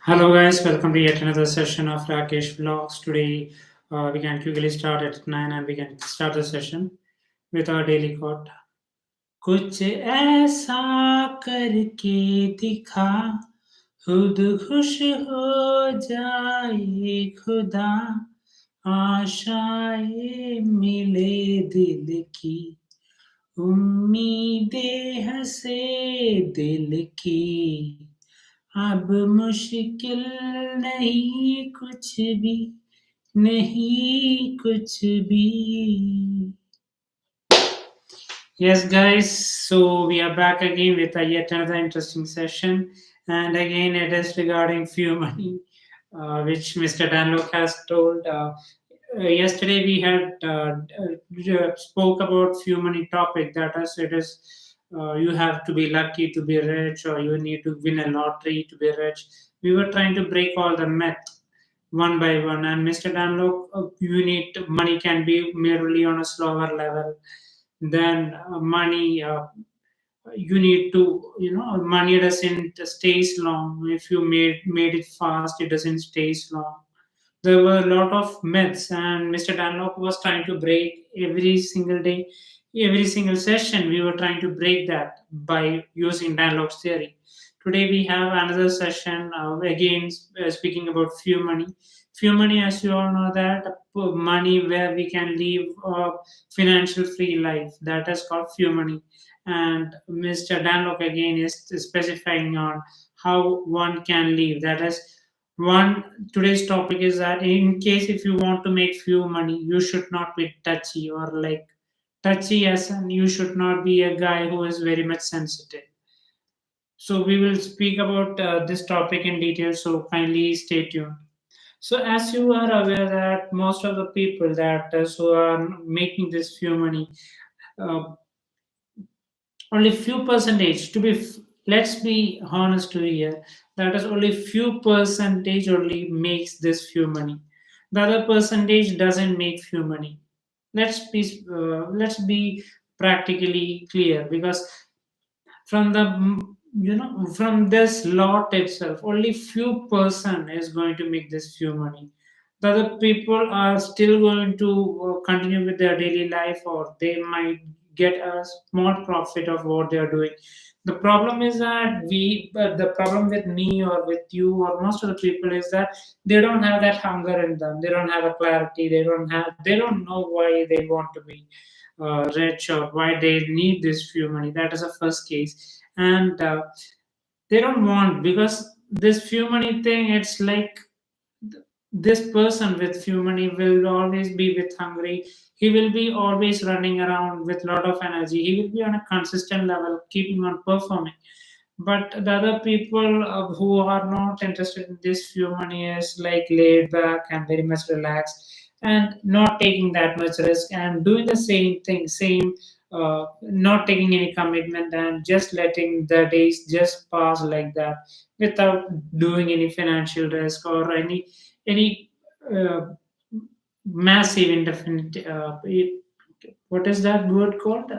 Hello guys, welcome to yet another session of Rakesh Vlogs. Today we can quickly start at 9 and we can start the session with our daily quote. कुछ ऐसा करके दिखा खुद खुश हो जाए खुदा आशाएं मिले दिल की उम्मीदें हंसे दिल की अब मुश्किल नहीं कुछ भी नहीं कुछ भी. Yes, guys, so we are back again with yet another interesting session, and again, it is regarding few money, which Mr. Danlok has told. Yesterday, we had spoke about few money topic, that is, it is you have to be lucky to be rich, or you need to win a lottery to be rich. We were trying to break all the myth one by one, and Mr. Danlok, you need money can be merely on a slower level then money you need to money doesn't stays long. If you made it fast, it doesn't stays long. There were a lot of myths, and Mr. Danlok was trying to break every single day, every single session. We were trying to break that by using Danlok's theory. Today we have another session again speaking about few money. Few money, as you all know, that money where we can live a financial free life. That is called few money. And Mr. Danlok again is specifying on how one can live. That is one. Today's topic is that in case if you want to make few money, you should not be touchy or like touchy as and you should not be a guy who is very much sensitive. So we will speak about this topic in detail, so kindly stay tuned. So as you are aware that most of the people that who are making this few money, uh, only few percentage to be let's be honest to here, that is only few percentage only makes this few money. The other percentage doesn't make few money. Let's be practically clear, because from the from this lot itself only few person is going to make this few money. The other people are still going to continue with their daily life, or they might get a small profit of what they are doing. The problem is that the problem with me or with you or most of the people is that they don't have that hunger in them. They don't have a clarity. They don't know why they want to be rich or why they need this few money. That is the first case. And they don't want, because this few money thing, it's like this person with few money will always be with hungry. He will be always running around with lot of energy. He will be on a consistent level keeping on performing. But the other people who are not interested in this few money is like laid back and very much relaxed and not taking that much risk and doing the same thing, same, not taking any commitment and just letting the days just pass like that without doing any financial risk or any uh, massive indefinite. What is that word called?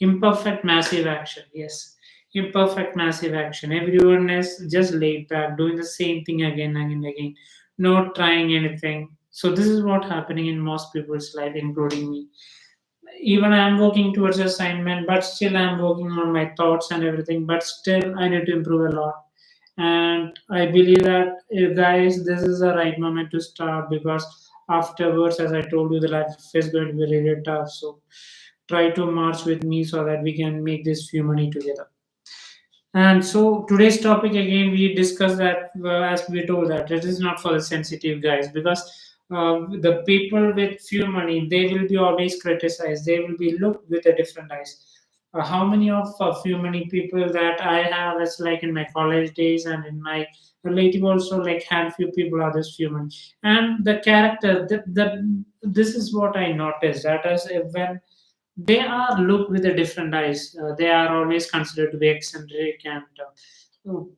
Imperfect massive action. Yes, imperfect massive action. Everyone is just laid back, doing the same thing again and again, not trying anything. So this is what happening in most people's life, including me. Even I'm working towards assignment, but still I'm working on my thoughts and everything, but still I need to improve a lot. And I believe that guys, this is the right moment to start, because afterwards, as I told you, the life is going to be really tough. So try to march with me so that we can make this few money together. And so today's topic again, we discussed that as we told that it is not for the sensitive guys, because the people with few money, they will be always criticized. They will be looked with a different eyes. How many of few many people that I have is like in my college days and in my relative also, like had few people are this few money. And the character that this is what I noticed, that is when they are looked with a different eyes. They are always considered to be eccentric, and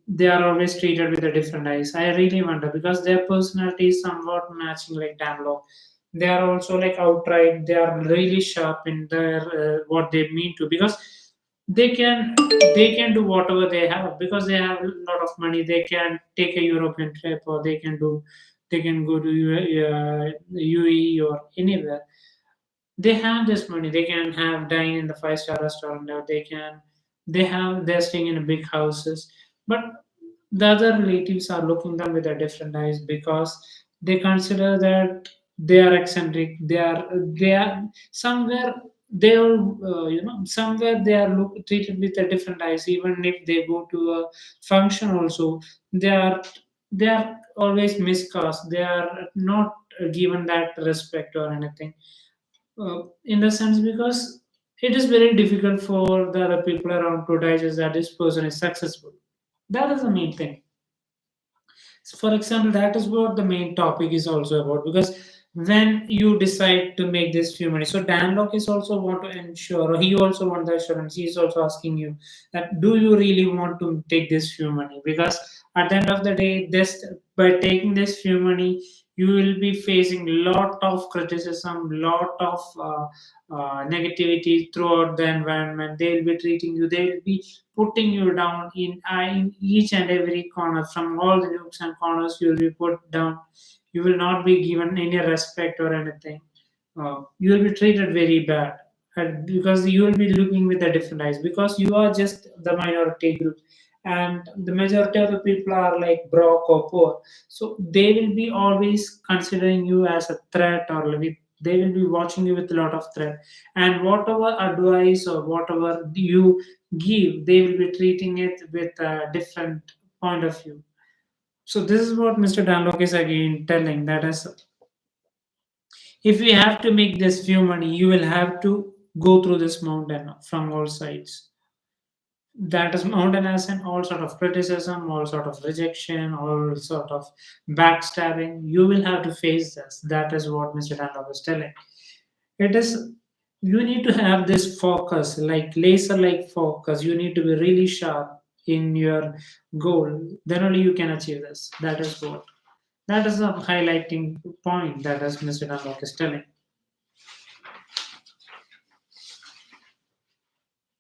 they are always treated with a different eyes. I really wonder, because their personality is somewhat matching like Danlok. They are also like outright. They are really sharp in their what they mean to, because they can do whatever they have because they have a lot of money. They can take a European trip, or they can go to UAE or anywhere. They have this money. They can have dine in the five-star restaurant, or they're staying in big houses. But the other relatives are looking them with a different eyes because they consider that they are eccentric. They are somewhere, they are somewhere they are treated with a different eyes. Even if they go to a function also, they are they are always miscast. They are not given that respect or anything, in the sense because it is very difficult for the other people around to digest that this person is successful. That is the main thing. So for example, that is what the main topic is also about, because when you decide to make this few money, so Danlok is also want to ensure, or he also want the assurance. He is also asking you that do you really want to take this few money? Because at the end of the day, this by taking this few money, you will be facing lot of criticism, lot of negativity throughout the environment. They will be treating you. They will be putting you down in each and every corner. From all the nooks and corners you will be put down. You will not be given any respect or anything. You will be treated very bad, and because you will be looking with a different eyes, because you are just the minority group, and the majority of the people are like broke or poor. So they will be always considering you as a threat, or they will be watching you with a lot of threat. And whatever advice or whatever you give, they will be treating it with a different point of view. So this is what Mr. Danlok is again telling, that is, if you have to make this few money, you will have to go through this mountain from all sides. That is mountain as in all sort of criticism, all sort of rejection, all sort of backstabbing. You will have to face this. That is what Mr. Danlok is telling. It is, you need to have this focus, like laser like focus. You need to be really sharp in your goal. Then only you can achieve this. That is a highlighting point that as Mr. Danlok is telling.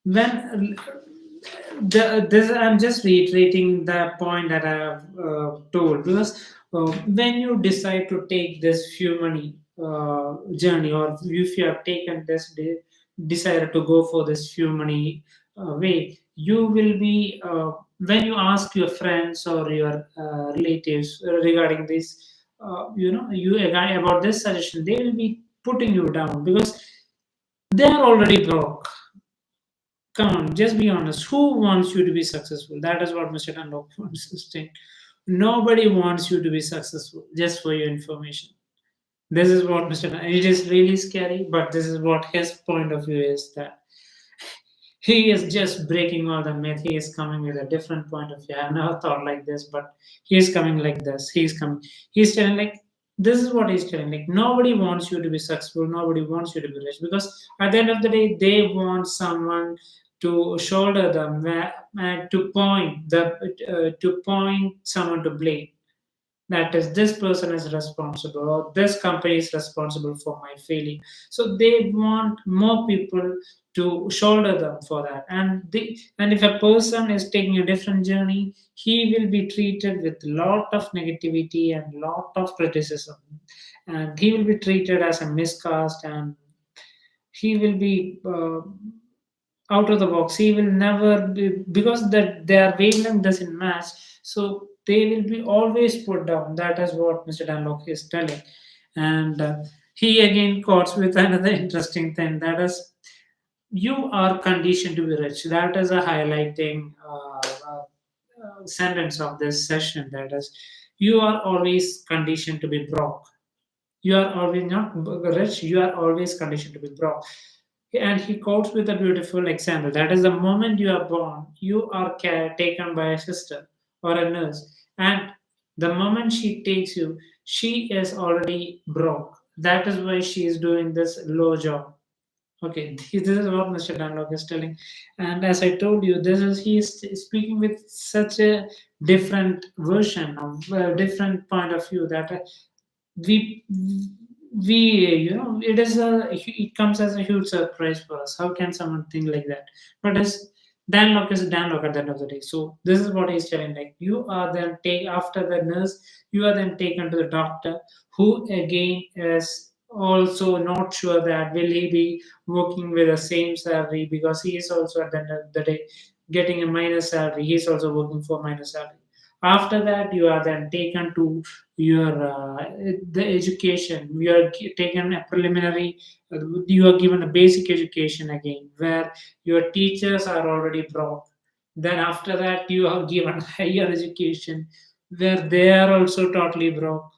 When this, I'm just reiterating the point that I have told, because when you decide to take this human journey, or if you have taken this desire to go for this human way, you will be when you ask your friends or your relatives regarding this, you about this suggestion, they will be putting you down because they are already broke. Come on, just be honest. Who wants you to be successful? That is what Mr. Dunlop wants to state. Nobody wants you to be successful, just for your information. This is what Mr. It is really scary, but this is what his point of view is, that he is just breaking all the myth. He is coming with a different point of view. I've never thought like this, but he is coming like this. He's coming. He's telling like, this is what he's telling. Like, nobody wants you to be successful. Nobody wants you to be rich, because at the end of the day, they want someone to shoulder them, to point someone to blame, that is, this person is responsible, or this company is responsible for my failure. So they want more people to shoulder them for that. And if a person is taking a different journey, he will be treated with lot of negativity and lot of criticism, and he will be treated as a miscast, and he will be out of the box. He will never be, because that their wavelength doesn't match. So they will be always put down. That is what Mr. Danlok is telling. And he again quotes with another interesting thing, that is, you are conditioned to be rich. That is a highlighting sentence of this session. That is, you are always conditioned to be broke. You are always not rich, you are always conditioned to be broke. And he quotes with a beautiful example, that is, the moment you are born, you are taken by a sister or a nurse, and the moment she takes you, she is already broke. That is why she is doing this low job. Okay, this is what Mr. Dunlop is telling. And as I told you, this is he is speaking with such a different version of different point of view, that we we it is a, it comes as a huge surprise for us. How can someone think like that? But as Danlok is Danlok at the end of the day. So this is what he's telling. Like you are then take after the nurse, you are then taken to the doctor, who again is also not sure that will he be working with the same salary, because he is also at the end of the day getting a minus salary. He is also working for minus salary. After that, you are then taken to your the education. You are taken a preliminary. You are given a basic education again, where your teachers are already broke. Then after that, you are given higher education, where they are also totally broke.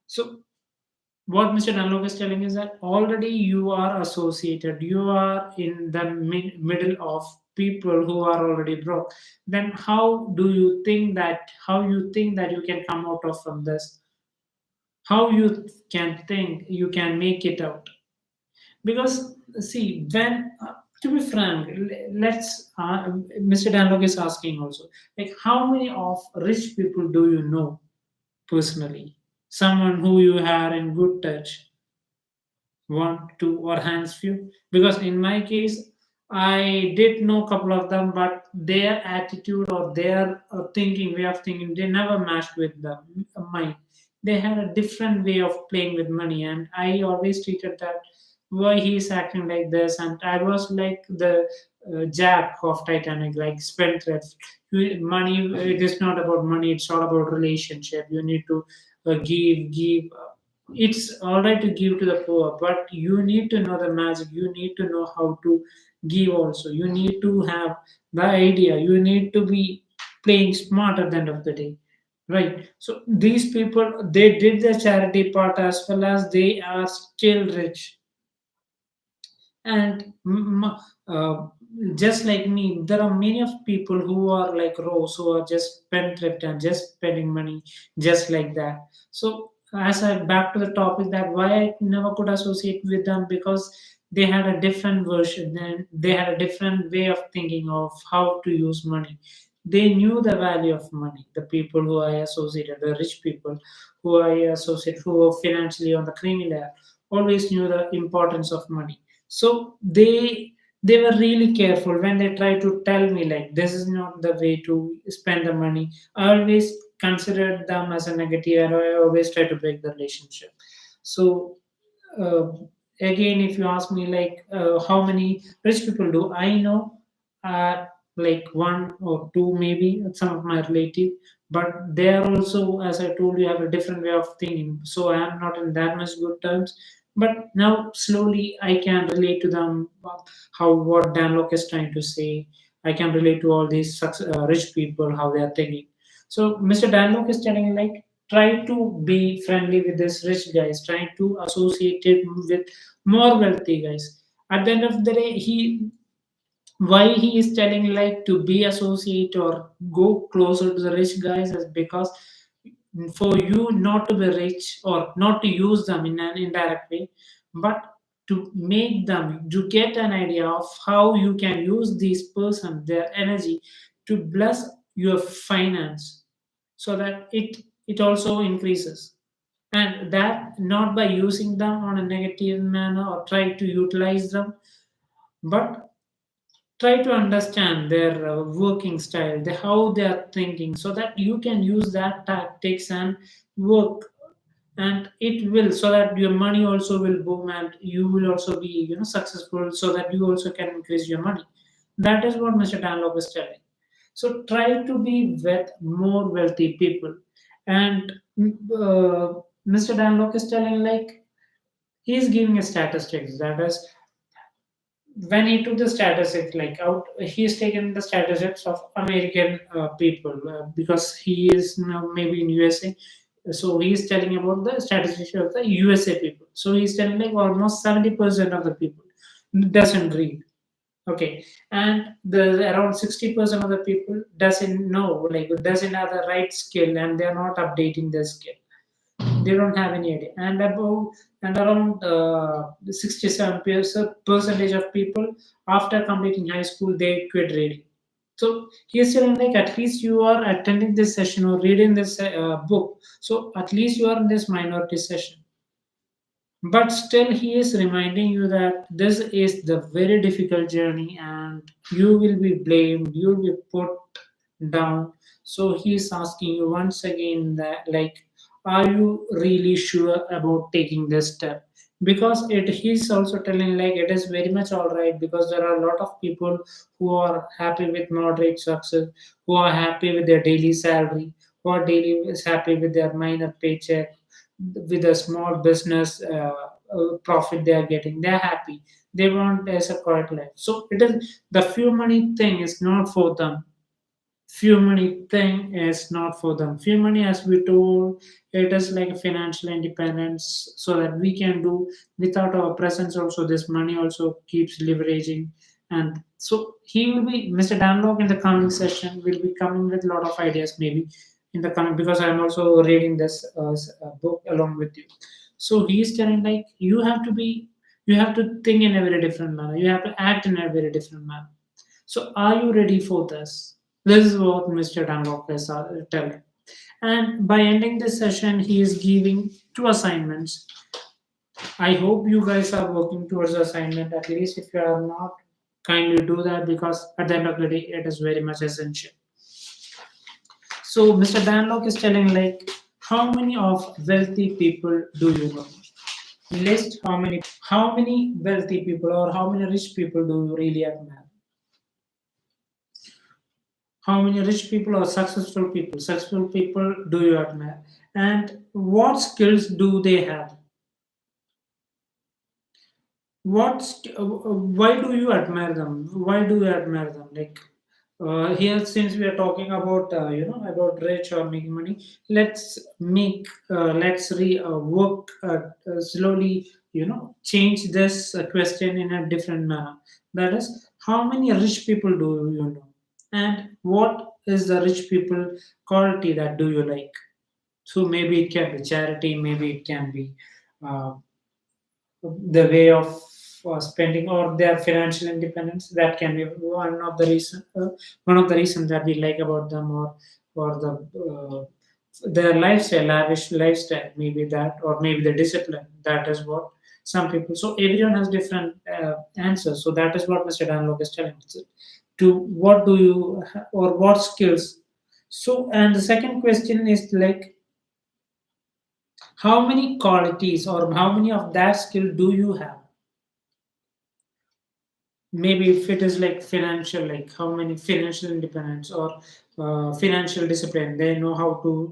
So what Mr. Danlok is telling is that already you are associated, you are in the middle of people who are already broke. Then how you think that you can come out of from this? How you can think you can make it out? Because see, when to be frank, let's Mr. Danlok is asking also, like how many of rich people do you know personally? Someone who you are in good touch, one, two, or hands few? Because in my case, I did know a couple of them, but their attitude or their thinking, way of thinking, they never matched with the mine. They had a different way of playing with money, and I always treated that why he's acting like this, and I was like the Jack of Titanic, like spendthrift. Money, it is not about money; it's all about relationship. You need to give. It's all right to give to the poor, but you need to know the magic. You need to know how to give also. You need to have the idea. You need to be playing smart at the end of the day, right? So these people, they did the charity part as well as they are still rich. And uh, just like me, there are many of people who are like Rose, who are just spendthrift and just spending money just like that. So as I back to the topic, that why I never could associate with them, because they had a different version and they had a different way of thinking of how to use money. They knew the value of money. The people who I associated, the rich people who I associate, who were financially on the creamy layer, always knew the importance of money. So they were really careful when they try to tell me like this is not the way to spend the money. I always considered them as a negative, and I always try to break the relationship. So uh, again, if you ask me like how many rich people do I know, uh, like one or two maybe, some of my relative, but they are also, as I told you, have a different way of thinking, so I am not in that much good terms. But now slowly I can relate to them, how what Danlok is trying to say. I can relate to all these rich people, how they are thinking. So Mr. Danlok is telling like try to be friendly with this rich guys, try to associate it with more wealthy guys. At the end of the day, why he is telling like to be associate or go closer to the rich guys is because for you not to be rich or not to use them in an indirect way, but to make them to get an idea of how you can use these person their energy to bless your finance, so that it also increases. And that not by using them on a negative manner or try to utilize them, but try to understand their working style, how they are thinking, so that you can use that tactics and work, and it will, so that your money also will boom and you will also be successful, so that you also can increase your money. That is what Mr. Danlop is telling. So try to be with more wealthy people. And Mr. Danlop is telling like he is giving a statistics, that is when he took the statistics like out, he's taken the statistics of American people, because he is now maybe in USA. So he's telling about the statistics of the USA people. So he's telling like almost 70% of the people doesn't read. Okay, and the around 60% of the people doesn't know, like doesn't have the right skill, and they're not updating their skill. They don't have any idea. And about and around 67% of people after completing high school they quit reading. So he's telling like at least you are attending this session or reading this book, so at least you are in this minority session. but still he is reminding you that this is the very difficult journey and you will be blamed, you will be put down. So he is asking you once again that, like, are you really sure about taking this step? Because it he's also telling like it is very much all right, because there are a lot of people who are happy with moderate success, who are happy with their daily salary, who are daily is happy with their minor paycheck, with a small business profit they are getting. They are happy. They want as a quiet life. So it is the few money thing is not for them. Few money thing is not for them. Few money, as we told, it is like a financial independence, so that we can do without our presence. Also, this money also keeps leveraging, and so he will be Mr. Danlok in the coming session will be coming with a lot of ideas maybe in the coming, because I am also reading this book along with you. So he is telling like you have to think in a very different manner. You have to act in a very different manner. So, are you ready for this? This is what Mr. Dunlop is telling. And by ending this session, he is giving two assignments. I hope you guys are working towards the assignment. At least if you are not, kindly do that, because at the end of the day, it is very much essential. So, Mr. Danlok is telling like, how many of wealthy people do you know? List how many wealthy people or how many rich people do you really admire? How many rich people or successful people do you admire, and what skills do they have? Why do you admire them? Why do you admire them? Like, here, since we are talking about about rich or making money, let's re work slowly, change this question in a different manner. That is, how many rich people do you know, and what is the rich people quality that do you like? So maybe it can be charity, maybe it can be uh, the way of spending, or their financial independence. That can be one of the reasons that we like about them, or the their lifestyle, lavish lifestyle, maybe that, or maybe the discipline. That is what some people. So everyone has different answers. So that is what Mr. Danlok is telling us. To what do you or what skills? So, and the second question is like, how many qualities or how many of that skill do you have? Maybe if it is like financial, like how many financial independence, or financial discipline, they know how to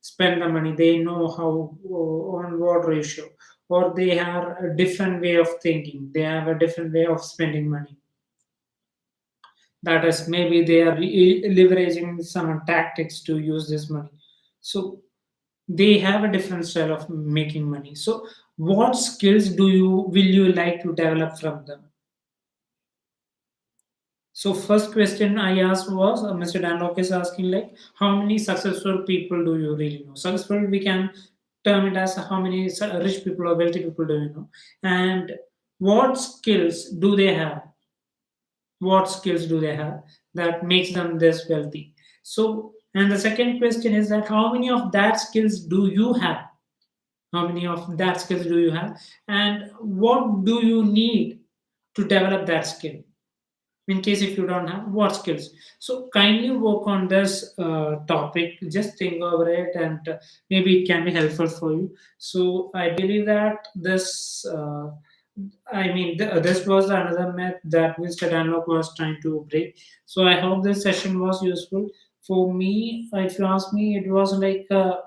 spend the money, they know how on what ratio, or they have a different way of thinking, they have a different way of spending money. That is, maybe they are leveraging some tactics to use this money. So they have a different style of making money. So what skills will you like to develop from them? So first question I asked was, Mr. Danlock is asking like, how many successful people do you really know? Successful, we can term it as how many rich people or wealthy people do you know, and what skills do they have? What skills do they have that makes them this wealthy? So, and the second question is that how many of that skills do you have? How many of that skills do you have, and what do you need to develop that skill? In case if you don't have, what skills? So kindly work on this topic, just think over it, and maybe it can be helpful for you. So I believe that this was another myth that Mr. Danlock was trying to break. So I hope this session was useful. For me, if you ask me, it was like uh,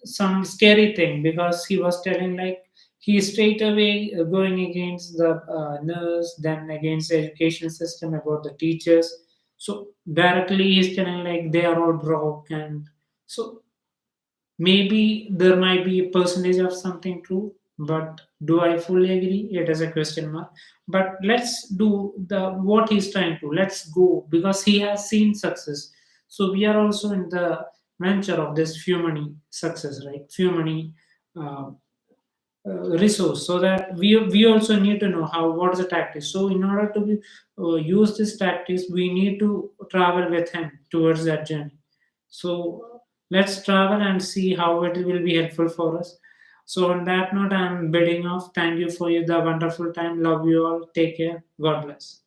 some scary thing, because he was telling like he straight away going against the nurse, then against the education system, about the teachers. So directly he's telling like they are all broke, and so maybe there might be a percentage of something true, but do I fully agree? It is a question mark. But let's do the what he's trying to. Let's go, because he has seen success. So we are also in the venture of this few money success, right? Few money uh, resource, so that we also need to know how what is the tactics. So in order to use this tactics, we need to travel with him towards that journey. So let's travel and see how it will be helpful for us. So on that note, I'm bidding off. Thank you for the wonderful time. Love you all. Take care. God bless.